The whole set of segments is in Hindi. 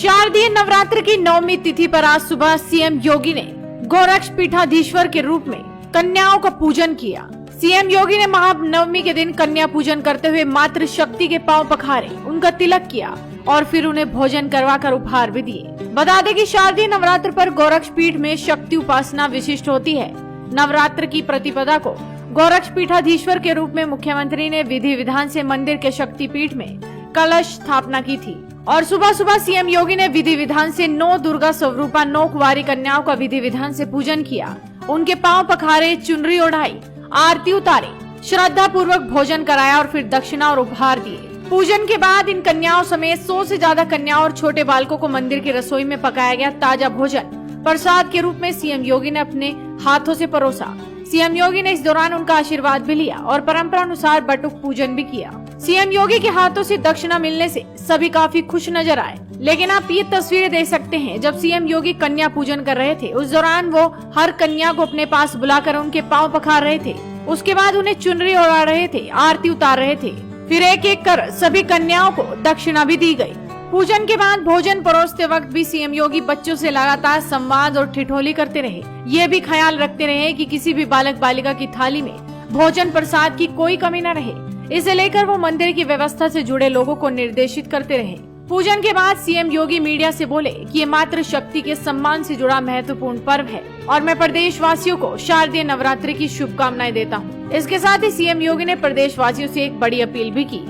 शारदीय नवरात्र की 9वीं तिथि पर आज सुबह सीएम योगी ने गोरक्ष पीठाधीश्वर के रूप में कन्याओं का पूजन किया। सीएम योगी ने महानवमी के दिन कन्या पूजन करते हुए मातृ शक्ति के पांव पखारे, उनका तिलक किया और फिर उन्हें भोजन करवाकर उपहार भी दिए। बता दें कि शारदीय नवरात्र पर गोरक्ष पीठ में शक्ति उपासना विशिष्ट होती है। नवरात्र की प्रतिपदा को गोरक्ष पीठाधीश्वर के रूप में मुख्यमंत्री ने विधि विधान से मंदिर के शक्ति पीठ में कलश स्थापना की थी और सुबह सुबह सीएम योगी ने विधि विधान से 9 दुर्गा स्वरूपा 9 कुंवारी कन्याओं का विधि विधान से पूजन किया। उनके पांव पखारे, चुनरी ओढ़ाई, आरती उतारी, श्रद्धा पूर्वक भोजन कराया और फिर दक्षिणा और उपहार दिए। पूजन के बाद इन कन्याओं समेत 100 से ज्यादा कन्याओं और छोटे बालकों को मंदिर की रसोई में पकाया गया ताजा भोजन प्रसाद के रूप में सीएम योगी ने अपने हाथों से परोसा। सीएम योगी ने इस दौरान उनका आशीर्वाद भी लिया और परंपरा अनुसार बटुक पूजन भी किया। सीएम योगी के हाथों से दक्षिणा मिलने से सभी काफी खुश नजर आए। लेकिन आप ये तस्वीरें देख सकते हैं, जब सीएम योगी कन्या पूजन कर रहे थे उस दौरान वो हर कन्या को अपने पास बुलाकर उनके पांव पखार रहे थे। उसके बाद उन्हें चुनरी ओढ़ा रहे थे, आरती उतार रहे थे, फिर एक एक कर सभी कन्याओं को दक्षिणा भी दी गई। पूजन के बाद भोजन परोसते वक्त भी सीएम योगी बच्चों से लगातार संवाद और ठिठोली करते रहे। ये भी ख्याल रखते रहे कि किसी भी बालक बालिका की थाली में भोजन प्रसाद की कोई कमी न रहे। इसे लेकर वो मंदिर की व्यवस्था से जुड़े लोगों को निर्देशित करते रहे। पूजन के बाद सीएम योगी मीडिया से बोले कि ये मातृ शक्ति के सम्मान से जुड़ा महत्वपूर्ण पर्व है और मैं प्रदेश वासियों को शारदीय नवरात्रि की शुभकामनाएं देता हूँ। इसके साथ ही सीएम योगी ने प्रदेश वासियों से एक बड़ी अपील भी की।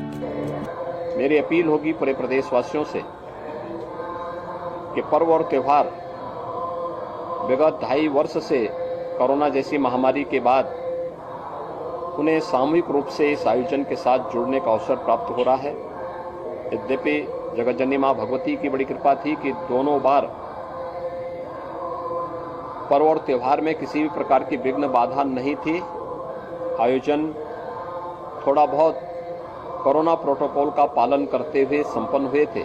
मेरी अपील होगी पूरे प्रदेश वासियों से कि पर्व और त्योहार विगत 2.5 वर्ष से कोरोना जैसी महामारी के बाद उन्हें सामूहिक रूप से इस आयोजन के साथ जुड़ने का अवसर प्राप्त हो रहा है। यद्यपि जगतजननी मां भगवती की बड़ी कृपा थी कि दोनों बार पर्व और त्योहार में किसी भी प्रकार की विघ्न बाधा नहीं थी। आयोजन थोड़ा बहुत कोरोना प्रोटोकॉल का पालन करते हुए संपन्न हुए थे।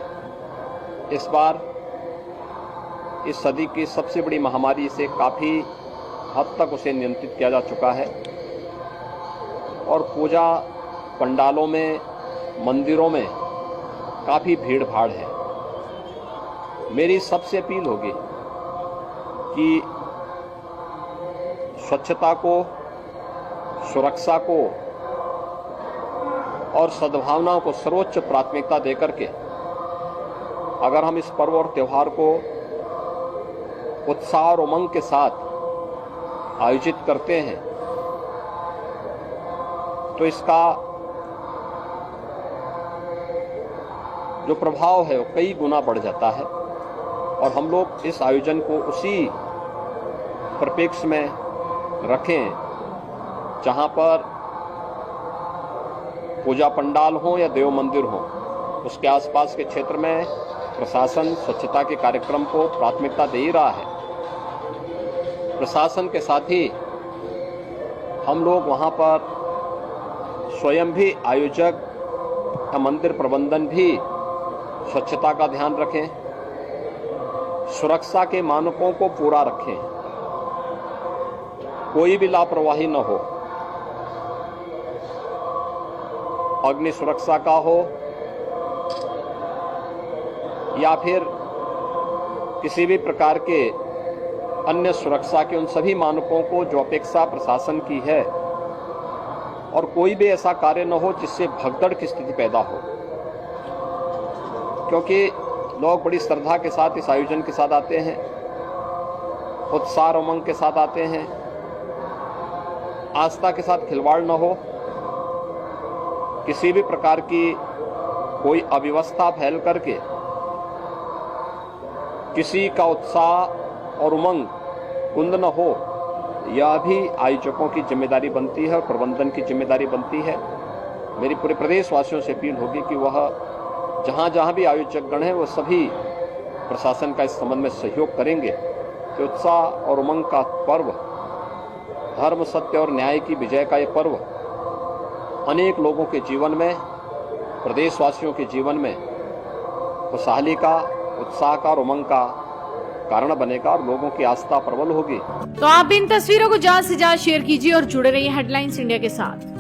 इस बार इस सदी की सबसे बड़ी महामारी से काफ़ी हद तक उसे नियंत्रित किया जा चुका है और पूजा पंडालों में, मंदिरों में काफ़ी भीड़ भाड़ है। मेरी सबसे अपील होगी कि स्वच्छता को, सुरक्षा को और सद्भावनाओं को सर्वोच्च प्राथमिकता देकर के अगर हम इस पर्व और त्योहार को उत्साह और उमंग के साथ आयोजित करते हैं तो इसका जो प्रभाव है वो कई गुना बढ़ जाता है और हम लोग इस आयोजन को उसी परिप्रेक्ष्य में रखें जहां पर पूजा पंडाल हो या देव मंदिर हो, उसके आसपास के क्षेत्र में प्रशासन स्वच्छता के कार्यक्रम को प्राथमिकता दे ही रहा है। प्रशासन के साथ ही हम लोग वहां पर स्वयं भी आयोजक या मंदिर प्रबंधन भी स्वच्छता का ध्यान रखें, सुरक्षा के मानकों को पूरा रखें, कोई भी लापरवाही न हो। अग्नि सुरक्षा का हो या फिर किसी भी प्रकार के अन्य सुरक्षा के उन सभी मानकों को जो अपेक्षा प्रशासन की है और कोई भी ऐसा कार्य न हो जिससे भगदड़ की स्थिति पैदा हो, क्योंकि लोग बड़ी श्रद्धा के साथ इस आयोजन के साथ आते हैं, उत्साह उमंग के साथ आते हैं। आस्था के साथ खिलवाड़ न हो, किसी भी प्रकार की कोई अव्यवस्था फैल करके किसी का उत्साह और उमंग कुंद न हो, यह भी आयोजकों की जिम्मेदारी बनती है और प्रबंधन की जिम्मेदारी बनती है। मेरी पूरे प्रदेश वासियों से अपील होगी कि वह जहाँ जहाँ भी आयोजक गण हैं वो सभी प्रशासन का इस संबंध में सहयोग करेंगे कि उत्साह और उमंग का पर्व, धर्म, सत्य और न्याय की विजय का ये पर्व अनेक लोगों के जीवन में, प्रदेशवासियों के जीवन में खुशहाली का, उत्साह का और उमंग का कारण बनेगा और लोगों की आस्था प्रबल होगी। तो आप इन तस्वीरों को ज्यादा से ज्यादा शेयर कीजिए और जुड़े रहिए हेडलाइंस इंडिया के साथ।